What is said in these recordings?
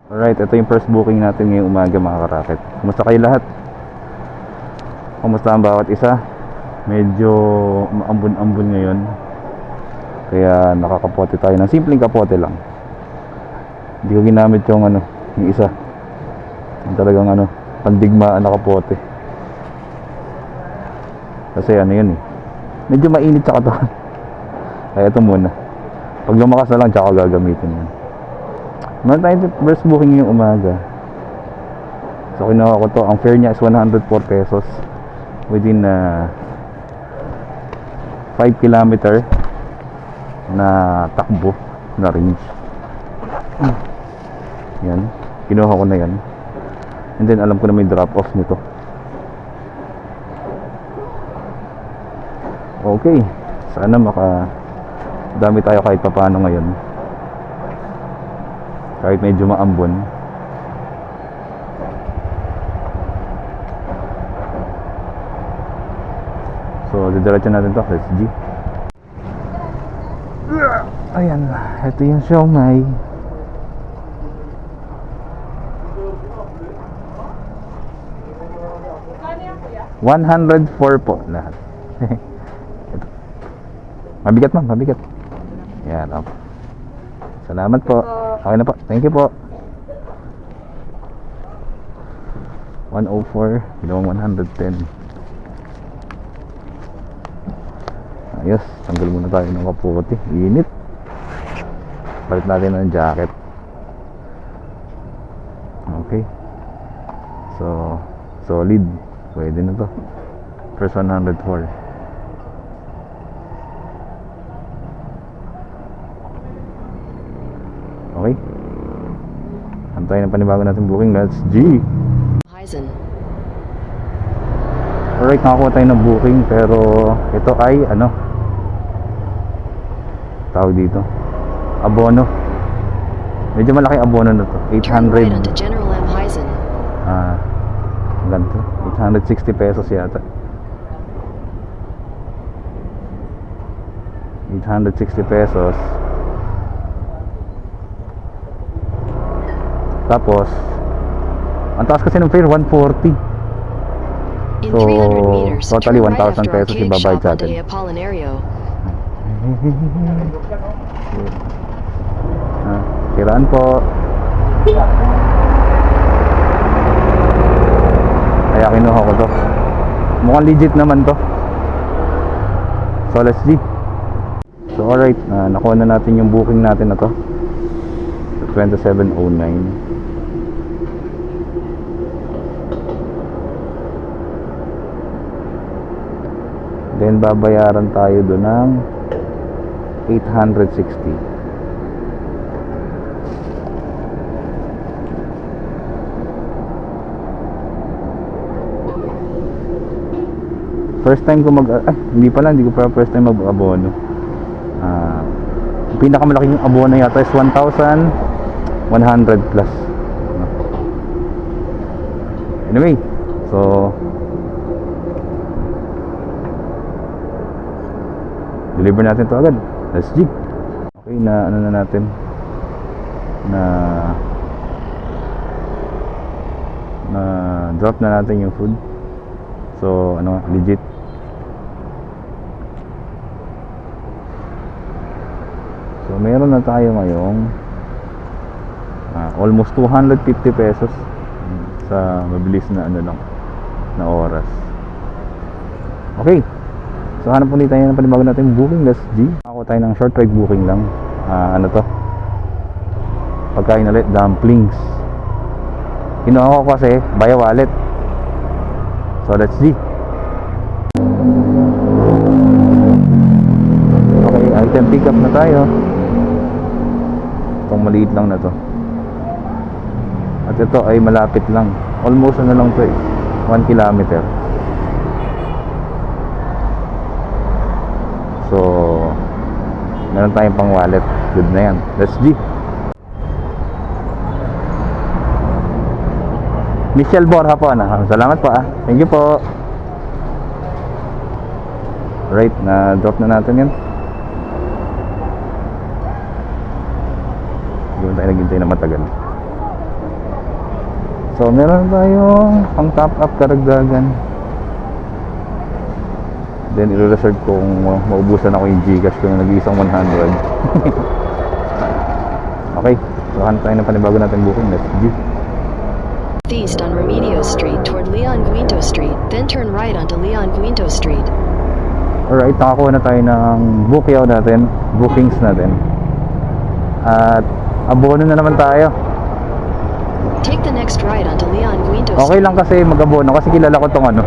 Alright, ito yung first booking natin ngayong umaga mga karaket. Kumusta kayo lahat? Kumusta ang bawat isa? Medyo maambon-ambon ngayon. Kaya nakakapote tayo ng simpleng kapote lang. Hindi ko ginamit yung yung isa. Yung talagang pandigmaan na kapote. Kasi yun eh. Medyo mainit sa katawan. Kaya ito muna. Pag lumakas na lang, tsaka gagamitin yan. Meron tayo first booking yung umaga. So kinuha ko to. Ang fare niya is 104 pesos within 5 kilometer na takbo na range. Yan. Kinuha ko na yan. And then alam ko na may drop off nito. Okay. Sana dami tayo kahit papaano ngayon. Kahit medyo maambon. So, didiretso natin to. Let's G. Ayan. Ito yung siomai. $104 po lahat. Ito. Mabigat ma'am, mabigat. Yan, okay. Salamat po. Okay na po. Thank you po. 104, ginawang 110. Ayos, tanggal muna tayo ng kaputi. Init. Palit natin ng jacket. Okay. So, solid. Pwede na to. First 104. Okay. Antayin ang panibago natin booking. Let's G. Alright, nakakuha tayo ng booking. Pero ito ay tawag dito, abono. Medyo malaki abono na to. 800 ganito, 860 pesos yata. 860 pesos. Tapos ang taas kasi ng fare 140. So totally 1,000 pesos ibabayad sa atin. Kiraan po. Kaya kinuha ko to. Mukhang legit naman to. So let's see. So alright, nakuha na natin yung booking natin na to. 2709. Then babayaran tayo doon ng 860. First time ko hindi ko pa first time mag-abono. Yung pinakamalaking abono yata is 1,100 plus. Anyway, so deliver natin to agad. Let's G. Okay, na natin na drop na natin yung food. So legit. So meron na tayo ngayong almost 250 pesos sa mabilis na na oras. Okay. So hanap ulit tayo ng panibago natin booking. Let's G. Ako tayo ng short ride booking lang. To? Pagkain ulit, dumplings. Kinuha ko kasi via wallet. So let's G. Okay, item pick up na tayo. Itong maliit lang na to. At ito ay malapit lang. Almost lang to 1 kilometer. So meron tayong pang wallet. Good na yan. Let's G. Michelle Borja po. Salamat po. Thank you po. Right, na drop na natin yan. Hindi tayo naghintay na matagal. So meron tayong pang top up karagdagan. Then i-reserve ko kung maubusan ako yung Gcash ko na nag-iisang 100. Okay, so hanap tayo ng panibago natin booking. Let's go. East on Remedios Street toward Leon Guinto Street, then turn right onto Leon Guinto Street. Alright, nakakuha na tayo ng bookyaw natin, bookings natin. At abono na naman tayo. Take the next right onto Leon Guinto Okay Street. lang kasi mag-abono kasi kilala ko tong ano.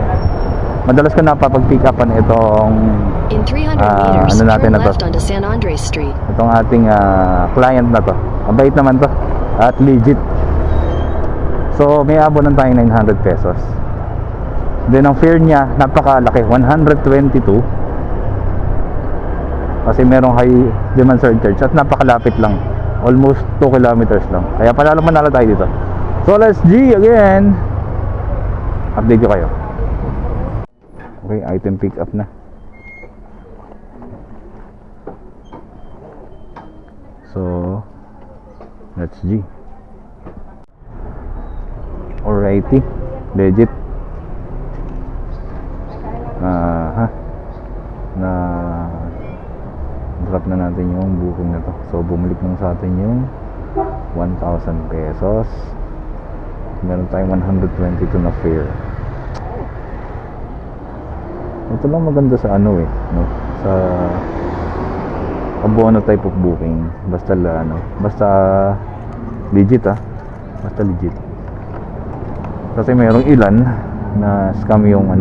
Madalas ko napapag-pick upan itong In 300 meters, ano natin turn na to. left onto San Andres Street. Itong ating client na to. Mabait naman to at legit. So may abonan tayo 900 pesos. Then ang fare niya napakalaki, 122. Kasi merong high demand surcharge at napakalapit lang. Almost 2 kilometers lang. Kaya panalo tayo dito. So let's G again. Update ko kayo. Okay, item pick up na. So let's G. Alrighty, legit. Na drop na natin yung booking na to. So bumalik lang sa atin yung 1,000 pesos. Meron tayong 122 na fare. Ito lang maganda sa ano no? Sa abono type of booking. Basta basta legit basta legit. Kasi merong ilan na scam yung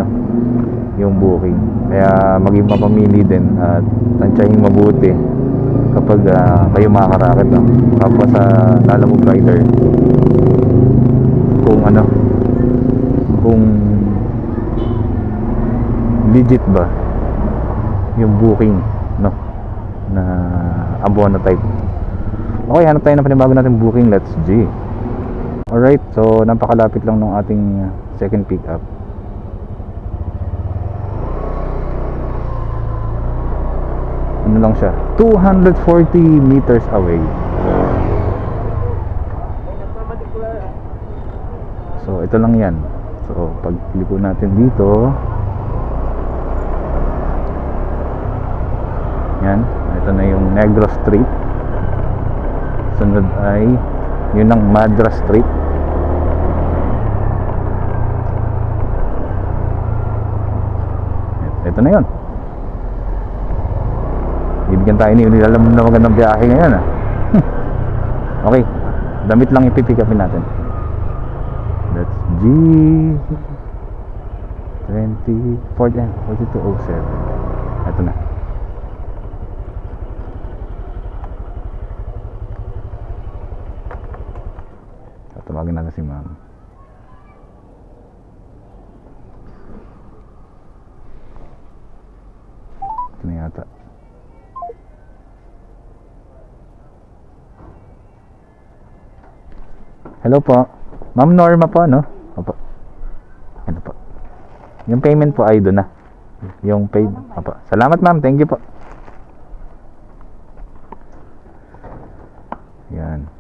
yung booking. Kaya maging mapamili din at tansyahin mabuti kapag kayo makakaraket kapwa sa Lalamove Rider kung legit ba yung booking no na abono type. Okay, hanap tayo ng panibago natin booking. Let's G. Alright, so napakalapit lang ng ating second pick up. Ano lang siya, 240 meters away. So ito lang yan. So pag liko natin dito, yan, ito na yung Negros Street. Sunod ay yun ang Madras Street. Ito na yun. Bibigyan tayo ni alam na magandang biyahe ngayon Okay, damit lang ipipick upin natin. That's G 4207. Ito na. Tawagin natin si ma'am. Ito na yata. Hello po. Ma'am Norma po, no? Opo. Ano po? Yung payment po ay doon na. Yung paid. Opo. Salamat ma'am. Thank you po. Yan.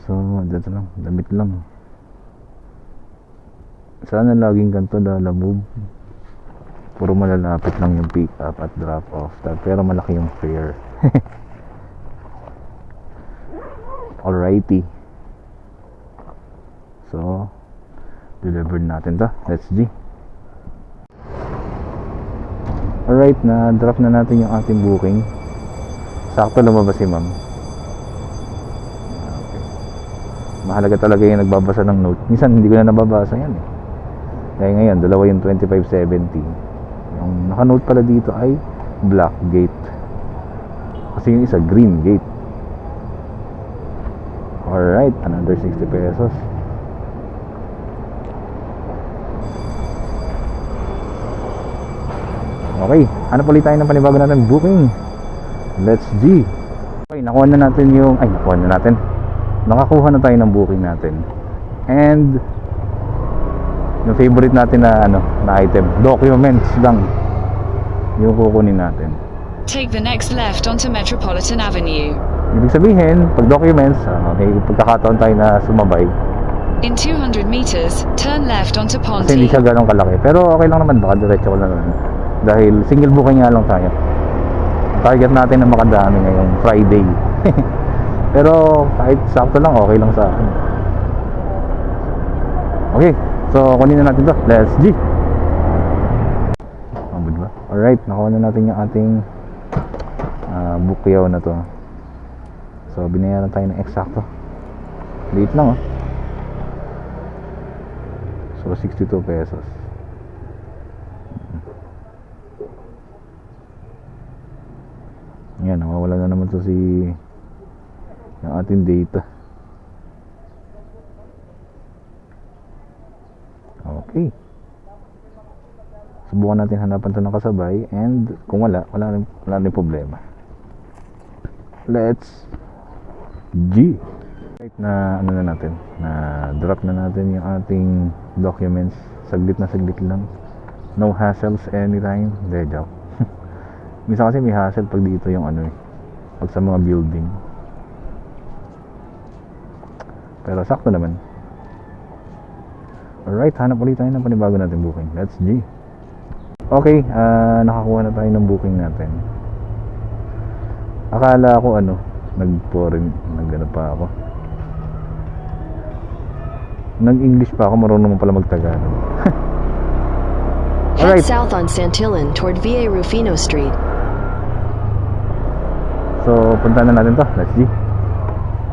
So, dito lang. Damit lang. Sana laging ganito Lalamove. Puro malalapit lang yung pick up at drop off. Pero malaki yung fare. Alrighty. So, deliver natin to. Let's G. Alright, na drop na natin yung ating booking. Sakto lumabas si ma'am. Okay. Mahalaga talaga yung nagbabasa ng note. Minsan hindi ko na nababasa yan Kaya ngayon, dalawa yung 2570. Yung naka-note pala dito ay black gate. Kasi yung isa green gate. Alright, another 60 pesos. Okay, hanap ulit tayo ng panibago natin booking. Let's G. Okay, nakuha na natin yung nakakuha na tayo ng booking natin. And yung favorite natin na na item, documents lang yung kukunin natin. Take the next left onto Metropolitan Avenue. Ibig sabihin, pag documents, may pagkakataon tayo na sumabay, In 200 meters, turn left onto Kasi hindi Ponty. siya ganong kalaki. Pero okay lang naman, baka diretso ko lang naman. Dahil single booking nga lang tayo. Ang target natin na makadami ngayong Friday. Pero kahit sakto lang, okay lang sa akin. Okay, so kunin na natin to. Let's G! Mabud ba? Alright, nakuha na natin yung ating bukyaw na to. So binayaran tayo ng eksakto. Liit lang, oh. So 62 pesos. Yan, nawawala na naman to yung ating data. Okay. Subukan natin hanapan to ng kasabay, and kung wala rin problema. Let's G. Right na ano na natin, na drop na natin yung ating documents. Saglit lang. No hassles anytime. Hindi, joke. Minsan kasi may hassle pag dito yung ano pag sa mga building. Pero sakto naman. Alright, hanap ulit tayo ng panibago natin booking. Let's G. Okay, nakakuha na tayo ng booking natin. Akala ko nag-foreign, pa ako. Nag-English pa ako, marunong pala mag-Tagalog. Head south on Santillan toward VA Rufino Street. So, punta na natin to. Let's G.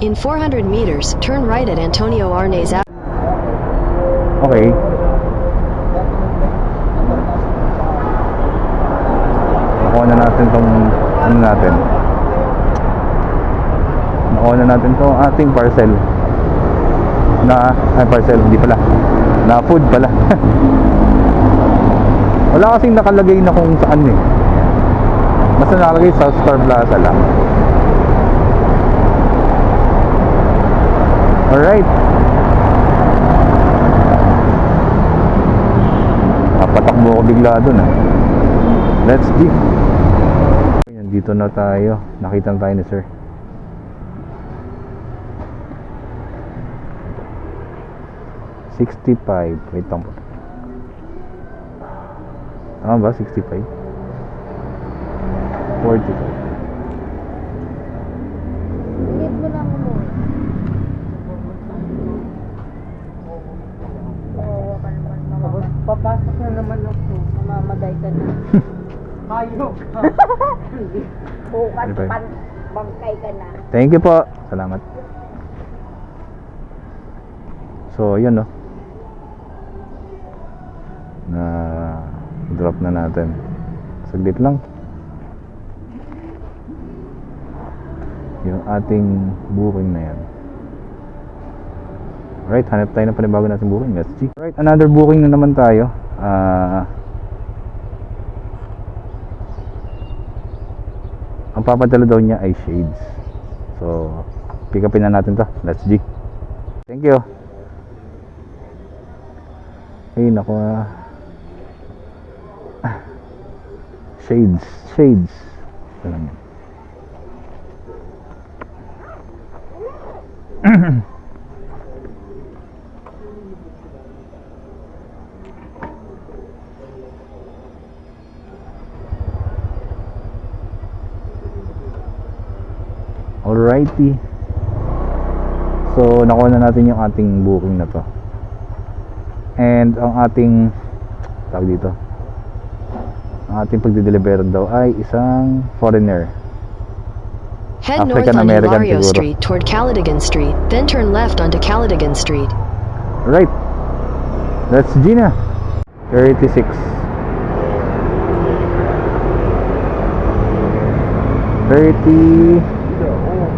In 400 meters, turn right at Antonio Arnaiz Avenue. Okay. Nakuha na natin tong nakuha na natin tong ating parcel. Parcel, hindi pala. Na food pala. Wala kasing nakalagay na kung saan Basta nakalagay sa Star Plaza lang. Alright. Papatakbo ko bigla dun Let's G. Ayan, dito na tayo. Nakita na tayo ni sir. $65. Wait lang po. Tama ba? 65? 45. Init mo lang mo. Oo, ka naman. Papasok na naman ako. Mamamatay ka na. Hayok ka. Bukas Ano ba? bangkay ka na. Thank you po. Salamat. So, yun na drop na natin. Saglit lang. Yung ating booking na yan. Right, hanap tayo ng panibago natin booking. Let's see. Right, another booking na naman tayo. Ang papadala daw niya ay shades. So, pick upin na natin to. Let's G. Thank you. Ay, naku. Shades. Ito lang yan. Alrighty. So, nakuha na natin yung ating booking na to. And ang ating dito. Ang ating pagdideliveran daw ay isang foreigner. Head north on African-American Hilario siguro. Street toward Caladigan Street, then turn left onto Caladigan Street. Right. That's Gina. 36. 30.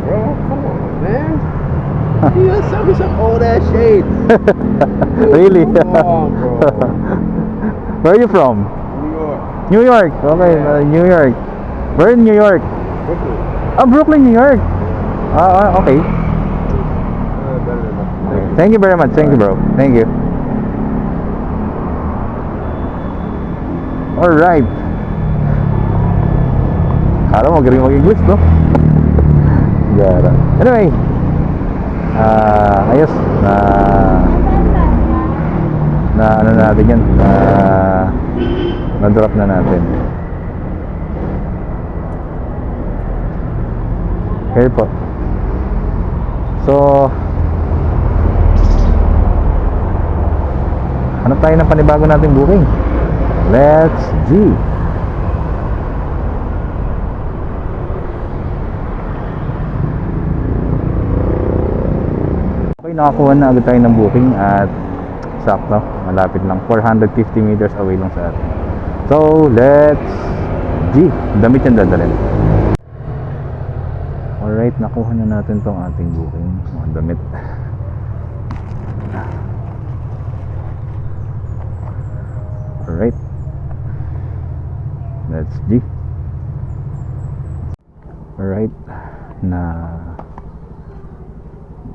Bro, come on, man. You gotta sell me some old ass shades. Really? Come on, bro. Where are you from? New York. New York. Okay, New York. Where in New York? Brooklyn. Brooklyn, New York. Okay. Better than that. Thank you very much. Thank you, bro. Thank you. Alright. Kala mo magaling mag-English, no? Gara. Anyway. Ayos. na natin yan. Na-drop na natin. Okay po. So, hanap tayo ng panibago nating booking. Let's G. Okay, nakakuha na agad tayo ng booking at sakto, malapit lang, 450 meters away lang sa atin. So, let's G. Damit yung dadalhin. Alright, nakuha na natin tong ating booking, mga damit. Alright, let's G. Alright, na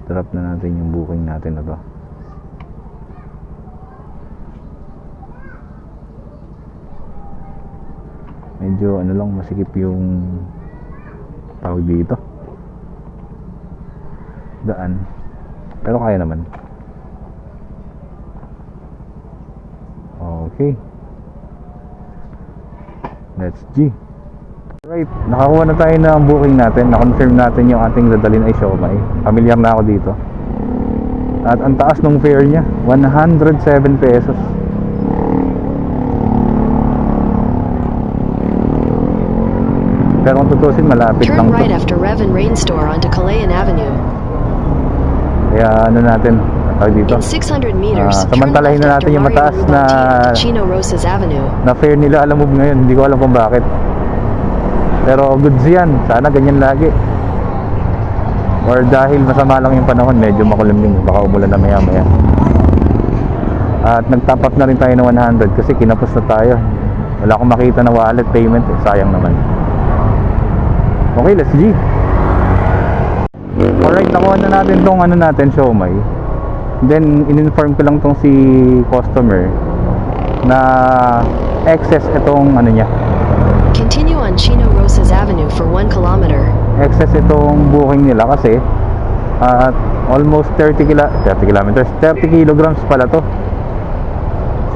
drop na natin yung booking natin na to. Medyo ano lang, masikip yung tawag dito, daan, pero kaya naman. Okay, let's G. Right, nakakuha na tayo ng booking natin. Na-confirm natin yung ating dadalhin ay siomai. Familiar na ako dito. At ang taas ng fare nya, 107 pesos. Pero kung tutusin, malapit lang Turn right to. after Revan Rain Store onto Calayan Avenue. Kaya ano natin, tawag dito, In 600 meters, turn samantalahin left na after natin yung Mario mataas na Chino Rosas Avenue. na fare nila, alam mo ngayon, hindi ko alam kung bakit. Pero goods yan, sana ganyan lagi. Or dahil masama lang yung panahon, medyo makulimlim, baka umulan na maya maya. At nag-top up na rin tayo ng 100 kasi kinapos na tayo. Wala akong makita na wallet payment, sayang naman. Okay, let's G. Alright, nakuha na natin tong ano natin, siomai. Then in-inform ko lang tong si customer na excess itong ano niya, Continue on Chino Rosas Avenue for 1 kilometer. excess itong booking nila kasi at almost 30 kilometers, 30 kilograms pala to.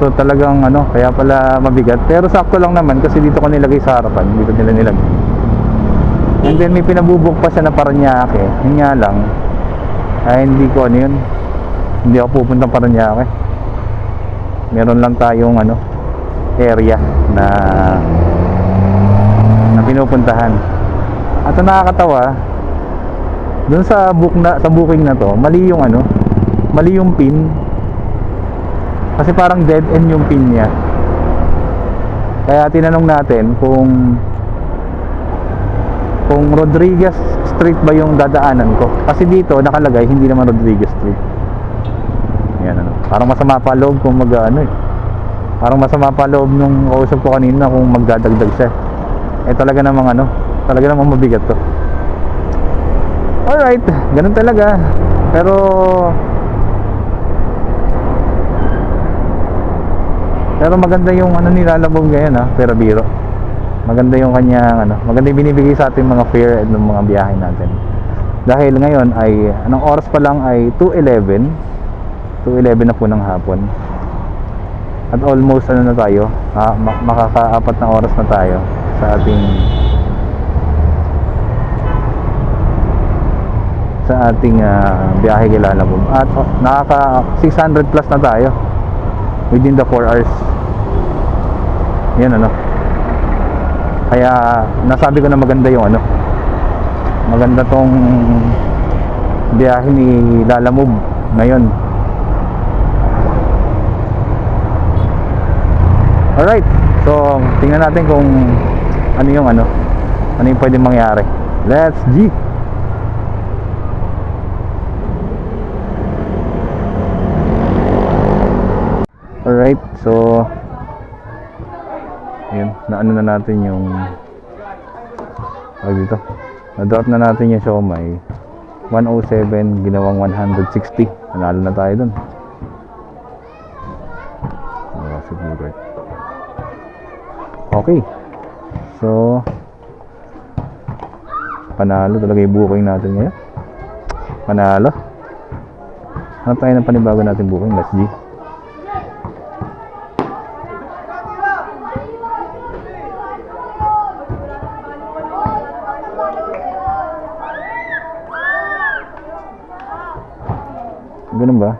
So talagang ano, kaya pala mabigat, pero sakto lang naman kasi dito ko nilagay sa harapan, dito nila nilagay. And then may pinabubuk pa siya na Paranaque. Yun nga lang, ay hindi ko ano yun, hindi ako pupunta Paranaque. Meron lang tayong ano, area na pinupuntahan. At ang nakakatawa, dun sa booking na to, mali yung ano, mali yung pin. Kasi parang dead end yung pin niya. Kaya tinanong natin kung Rodriguez Street ba yung dadaanan ko. Kasi dito nakalagay hindi naman Rodriguez Street. Yan ano. Parang masama pa loob kung mag-ano eh. Parang masama pa loob nung kausap ko kanina kung magdadagdag siya. Eh talaga namang ano, talaga namang mabigat to. Alright, ganun talaga. Pero maganda yung ano nilalabog ngayon ha, pero biro. Maganda yung kanyang ano, maganda yung binibigay sa ating mga fare at ng mga biyahe natin. Dahil ngayon ay anong oras pa lang ay 2:11 na po ng hapon. At almost ano na tayo, makaka-4 na oras na tayo sa ating biyahe kay Lalabog. At nakaka 600 plus na tayo within the 4 hours. Yan ano. Kaya nasabi ko na maganda yung ano, maganda tong biyahe ni Lalamove ngayon. Alright, so tingnan natin kung ano yung pwedeng mangyari. Let's G. Alright, so ayun, naano na natin yung dito, na-drop na natin yung siomai. 107 ginawang 160, nanalo na tayo dun. Siguro. Okay, so panalo talaga yung booking natin ngayon. Panalo. Hanap tayo ng panibago natin booking. Let's G. Ganun ba?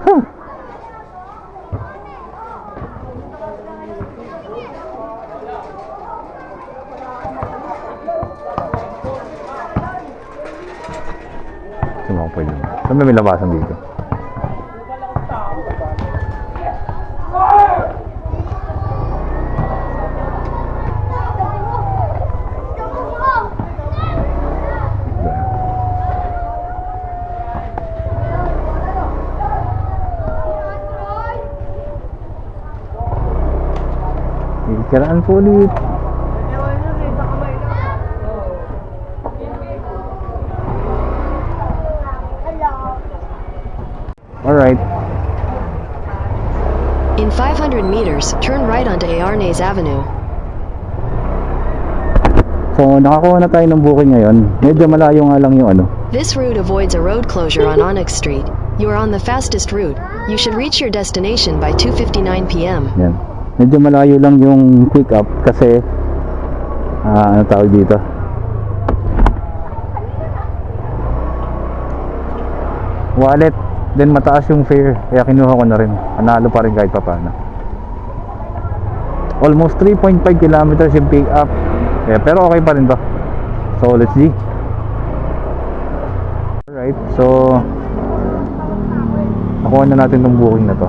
Huh. Saan pwede? Saan ba may labasan dito? Kiraan po ulit. Alright. In 500 meters, turn right onto Aarnes Avenue. So, nakakuha na tayo ng booking ngayon. Medyo malayo nga lang yung ano. This route avoids a road closure on Onyx Street. You are on the fastest route. You should reach your destination by 2:59 p.m. Yan. Medyo malayo lang yung pick up kasi ano tawag dito? Wallet. Then mataas yung fare. Kaya kinuha ko na rin. Panalo pa rin kahit pa paano. Almost 3.5 kilometers yung pick up. Pero okay pa rin to. So let's see. Alright. So nakuha na natin tong booking na to.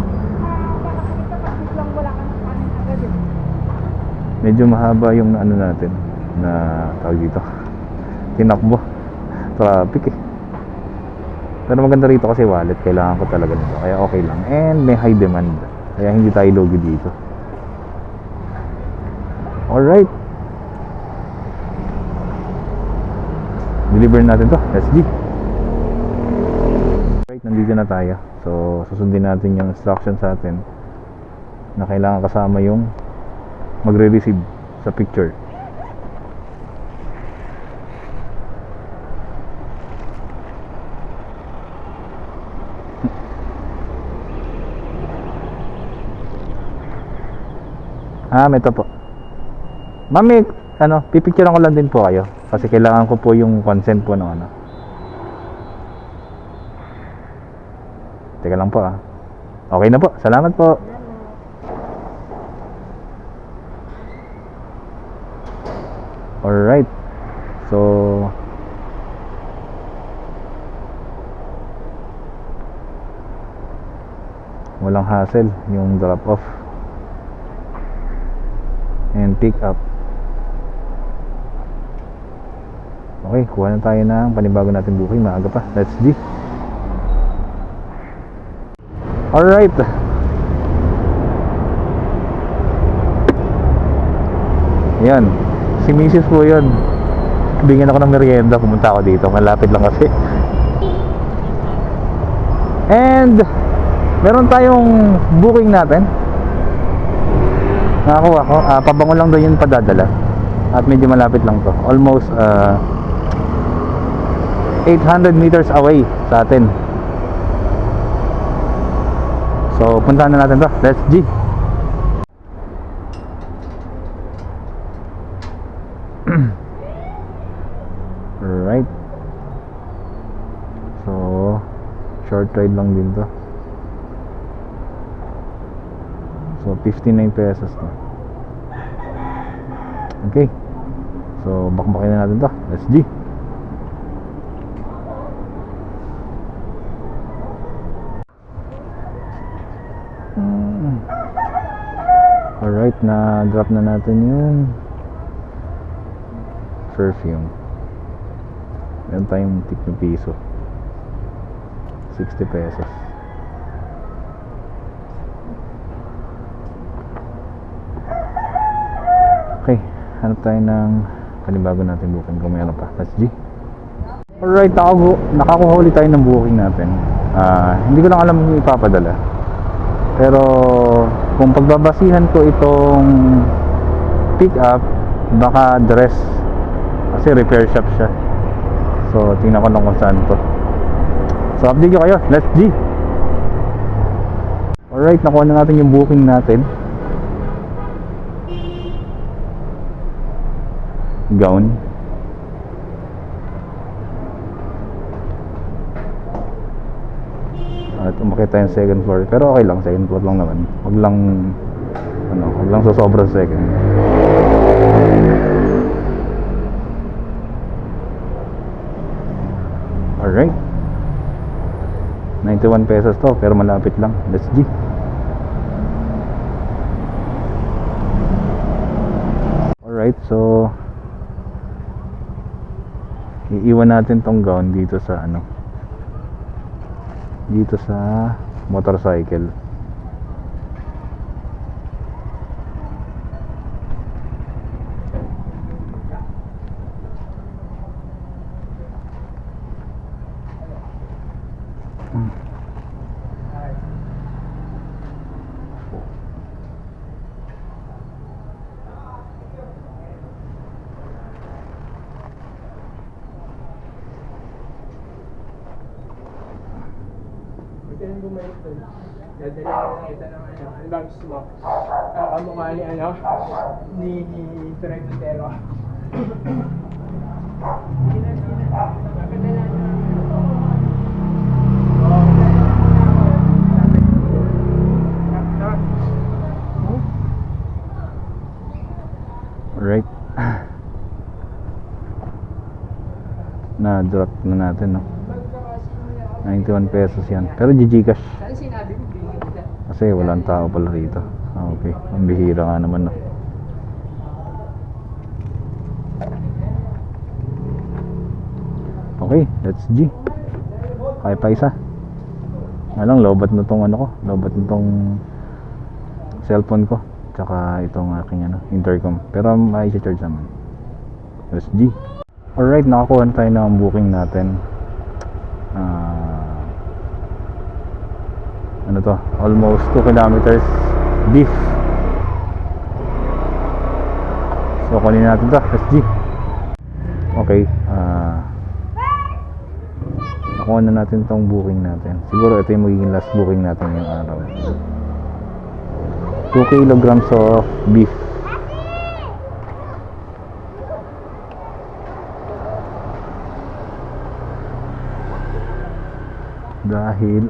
Medyo mahaba yung ano natin na tawag dito, tinakbo, traffic eh. Pero maganda rito kasi wallet, kailangan ko talaga nito, kaya okay lang. And may high demand, kaya hindi tayo logi dito. Alright, deliver natin to. Let's go. Alright, nandito na tayo. So susundin natin yung instruction sa atin na kailangan kasama yung magre-receive sa picture. Ito po. Mami, pipicturean ko lang din po kayo kasi kailangan ko po yung consent po ng ano. Teka lang po Okay na po. Salamat po. Alright. So walang hassle yung drop off and pick up. Okay, kuha na tayo ng panibago natin booking. Maaga pa. Let's go. Alright. Yan. Si Mrs. po yun. Bigyan ako ng merienda. Pumunta ako dito. Malapit lang kasi. And meron tayong booking natin. Nakakuha ko. Pabango lang daw yun padadala. At medyo malapit lang to. Almost 800 meters away sa atin. So puntahan na natin to. Let's go. Alright. So short ride lang din to. So 59 pesos to. Okay. So bakbakin na natin to. Let's go. Alright, na drop na natin yung perfume. Meron tayong tip na piso, 60 pesos. Okay, hanap tayo ng panibago natin booking kung meron pa. Let's go. Alright, nakakuha ulit tayo ng booking natin. Hindi ko lang alam kung ipapadala, pero kung pagbabasihan ko itong pick up, baka dress kasi repair shop siya. So tingnan ko lang kung saan to. So update ko kayo. Let's go. Alright, nakuha na natin yung booking natin. gown. At umakit tayo sa second floor. Pero okay lang, second floor lang naman. Wag lang sosobra sa second. Alright. 91 pesos to, pero malapit lang. Let's G. Alright, so iiwan natin tong gown dito sa dito sa motorcycle. Dadala kita ng ano bang gusto mo? Kamukha ni Trey Montero. Alright. Na-drop na natin, no? 91 pesos yan. Pero GCash. Saan sinabi mo? Kasi walang tao pala rito. Okay. Ang bihira nga naman, no? Okay, let's G. Kaya pa isa. Alang, lobat na tong lobat na tong cellphone ko. Tsaka itong aking intercom. Pero may charge naman. Let's G. Alright, nakakuha na tayo ng booking natin. Almost 2 kilometers beef. So kunin natin to. Let's G. Okay, nakuha na natin tong booking natin. Siguro ito yung magiging last booking natin ngayong araw. 2 kilograms of beef. Dahil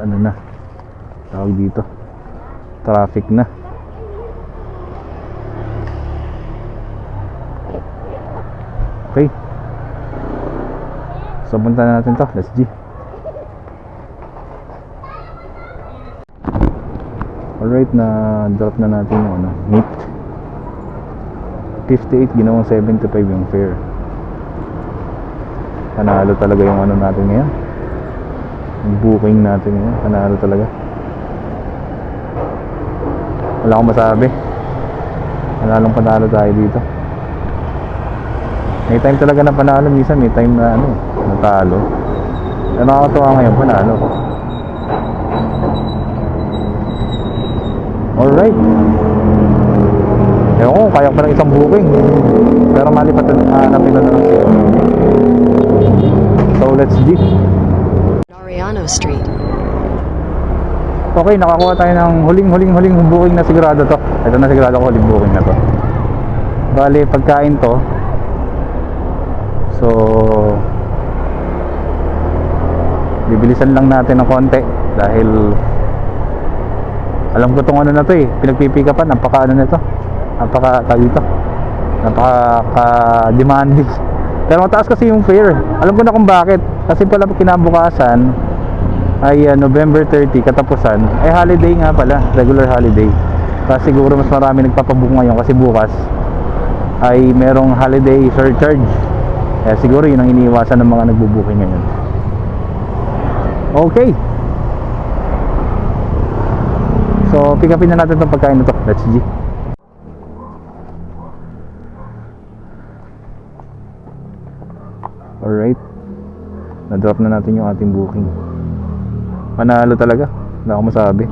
tawag dito, traffic na. Okay, so punta na natin to. Let's G. Alright, na drop na natin yung meat. 58, ginawang 75 yung fare. Panalo talaga yung natin ngayon. Yung booking natin ngayon, panalo talaga. Wala akong masabi. Panalong panalo tayo dito. May time talaga na panalo, minsan may time na natalo. Pero nakakatawa ngayon, panalo. Alright. Ewan ko, kaya pa ng isang booking. Pero malipat na lang siya. So let's G. Ariano Street. Okay, nakakuha tayo ng huling booking na sigurado to. Ito na sigurado ko, huling booking na to. Bali, pagkain to. So bibilisan lang natin ng konti dahil alam ko tong na to pinagpipikapan, napaka nito, napaka demanding. Pero mataas kasi yung fare. Alam ko na kung bakit. Kasi pala kinabukasan ay November 30 katapusan ay holiday nga pala, regular holiday. Kasi siguro mas marami nagpapabook ngayon kasi bukas ay merong holiday surcharge. Kaya siguro yun ang iniiwasan ng mga nagbubuking ngayon. Okay, so pick upin na natin itong pagkain na to. Let's G. Alright, na-drop na natin yung ating booking. Panalo talaga, wala akong masabi.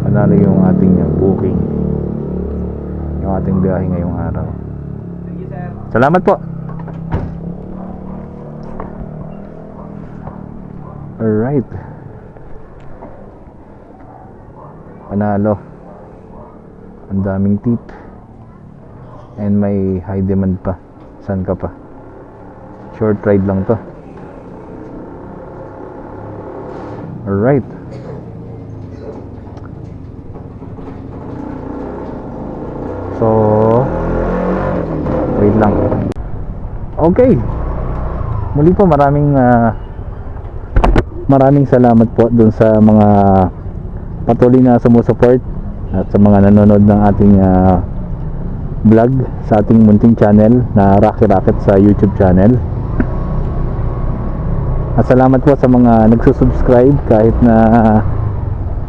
Panalo yung ating booking, yung ating biyahe ngayong araw. Salamat po. Alright. Panalo. Ang daming tip. And may high demand pa. Saan ka pa? Short ride lang to. Alright. So, wait lang. Okay. Muli po maraming salamat po dun sa mga patuloy na sumusupport at sa mga nanonood ng ating vlog sa ating munting channel na Rocky Rocket sa YouTube channel. At salamat po sa mga nagsusubscribe kahit na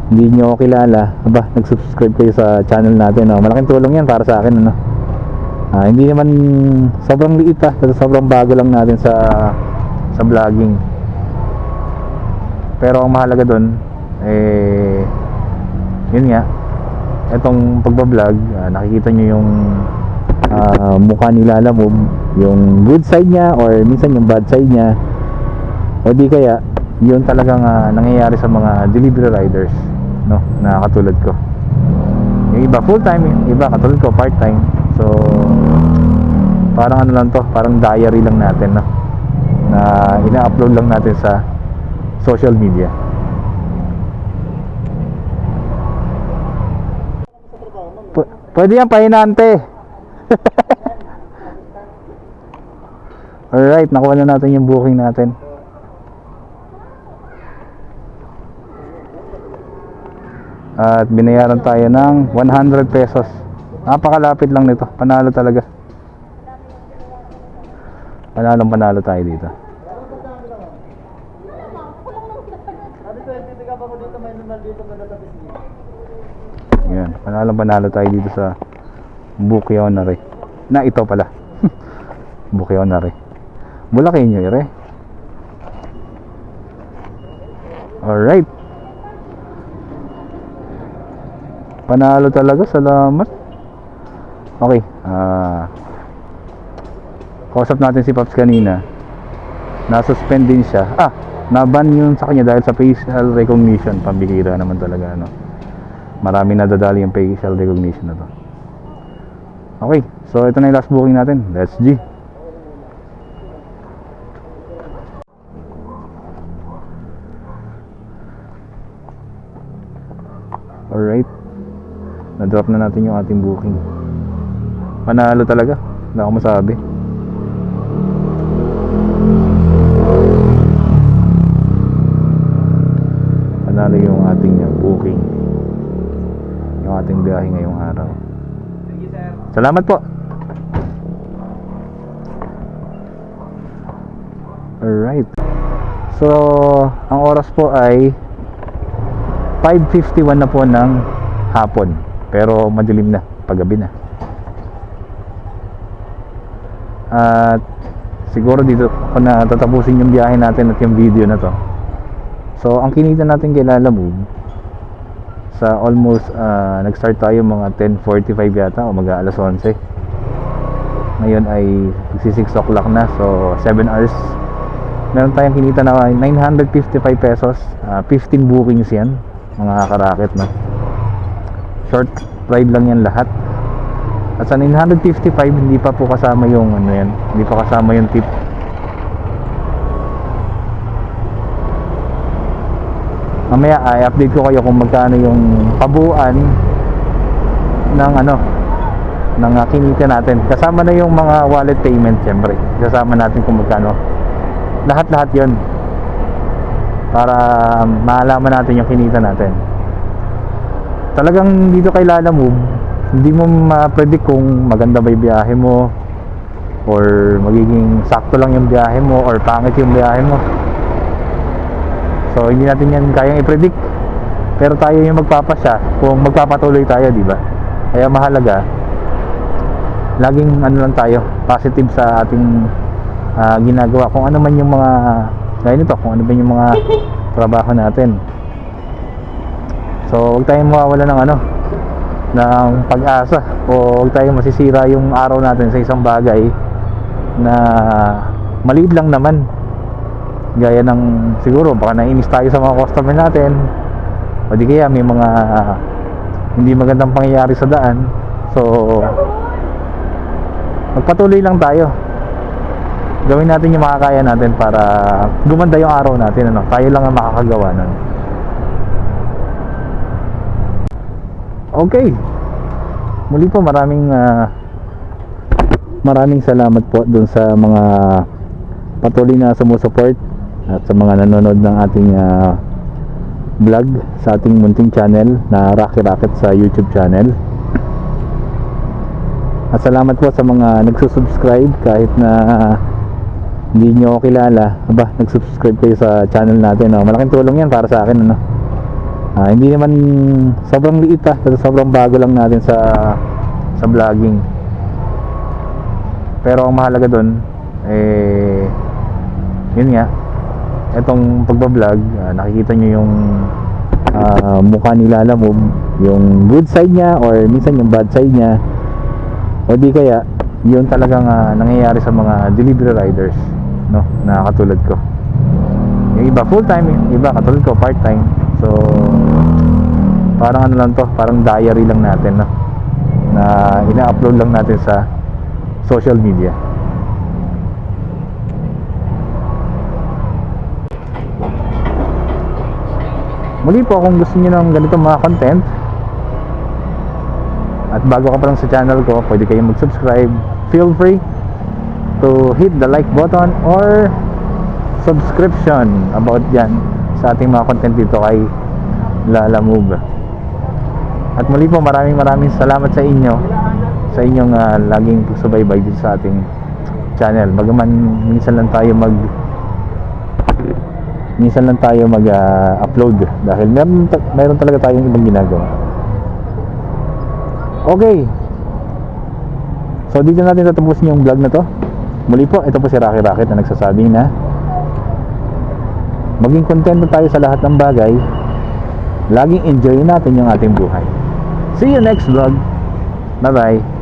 hindi nyo ako kilala. Nagsubscribe kayo sa channel natin. Malaking tulong yan para sa akin. Hindi naman sobrang liit kasi sobrang bago lang natin sa vlogging. Pero ang mahalaga doon yun nga, etong pagbablog, nakikita nyo yung mukha ni Lalamove, yung good side niya or minsan yung bad side niya, o di kaya yun talagang nangyayari sa mga delivery riders, no, na katulad ko. Yung iba full time, yung iba katulad ko part time. So parang ano lang to, parang diary lang natin, no, na ina-upload lang natin sa social media. Pwede yan, pahinante. Alright, nakuha na natin yung booking natin. At binayaran tayo ng 100 pesos. Napakalapit lang nito. Panalo talaga. Panalo tayo dito. Yan, panalo tayo dito sa Bukionary. Na ito pala. Bukionary. Bulakenyo, ire. Alright. Panalo talaga, salamat. Okay, kausap natin si Pops kanina. Na-suspend din siya. Na-ban yun sa kanya dahil sa facial recognition. Pambihira naman talaga, no. Marami nadadali yung facial recognition na to. Okay, so ito na yung last booking natin. Let's G. Alright, na-drop na natin yung ating booking. Panalo talaga, wala akong masabi. Panalo yung ating booking, yung ating biyahe ngayong araw. Salamat po. Alright, so ang oras po ay 5:51 na po ng hapon. Pero madilim na, paggabi na. At siguro dito ako na tatapusin yung biyahe natin at yung video na to. So ang kinita natin kay Lalamove sa almost nag-start tayo mga 10:45 yata o mag-aalas 11. Ngayon ay 6 o'clock na, so 7 hours. Meron tayong kinita na 955 pesos. 15 bookings yan, mga karaket na. Short ride lang yan lahat. At sa 955 hindi pa po kasama yung ano yan, hindi pa kasama yung tip. Mamaya i-update ko kayo kung magkano yung kabuuan ng ng kinita natin. Kasama na yung mga wallet payment, syempre. Kasama natin kung magkano. Lahat-lahat 'yon. Para maalaman natin yung kinita natin. Talagang dito kay Lalamove, hindi mo ma-predict kung maganda ba yung biyahe mo or magiging sakto lang yung biyahe mo or pangit yung biyahe mo. So hindi natin yan kayang i-predict. Pero tayo yung magpapasya kung magpapatuloy tayo, di ba? Kaya mahalaga laging lang tayo, positive sa ating ginagawa. Kung ano man yung mga gaya nito, kung ano ba yung mga trabaho natin. So huwag tayong mawawala ng ng pag-asa o huwag tayong masisira yung araw natin sa isang bagay na maliit lang naman. Gaya ng siguro baka nainis tayo sa mga customer natin o di kaya may mga hindi magandang pangyayari sa daan. So magpatuloy lang tayo, gawin natin yung makakaya natin para gumanda yung araw natin, ano? Tayo lang ang makakagawa nun. Okay, muli po maraming salamat po dun sa mga patuloy na sumusupport at sa mga nanonood ng ating vlog sa ating munting channel na Rocky Rocket sa YouTube channel. At salamat po sa mga nagsusubscribe kahit na hindi nyo ako kilala. Nagsubscribe kayo sa channel natin, no? Malaking tulong yan para sa akin, ano? Hindi naman sobrang liit, pero sobrang bago lang natin sa vlogging. Pero ang mahalaga doon yun nga, etong pagbablog, nakikita nyo yung mukha ni Lala Move, yung good side niya or minsan yung bad side niya, o di kaya yun talagang nangyayari sa mga delivery riders, no, na katulad ko. Yung iba full time, yung iba katulad ko part time. So parang ano lang to, parang diary lang natin, no, na ina-upload lang natin sa social media. Muli po, kung gusto niyo ng ganito mga content at bago ka pa lang sa channel ko, pwede kayong mag-subscribe. Feel free to hit the like button or subscription about yan sa ating mga content dito kay Lala Move. At muli po, maraming salamat sa inyo, sa inyong laging pagsubaybay dito sa ating channel. Bagaman minsan lang tayo mag-upload dahil meron talaga tayong ibang ginagawa. Okay, so dito natin tatapusin yung vlog na to. Muli po, ito po si Rocky Rocket na nagsasabing na maging kontento tayo sa lahat ng bagay. Laging enjoy natin yung ating buhay. See you next vlog. Bye bye.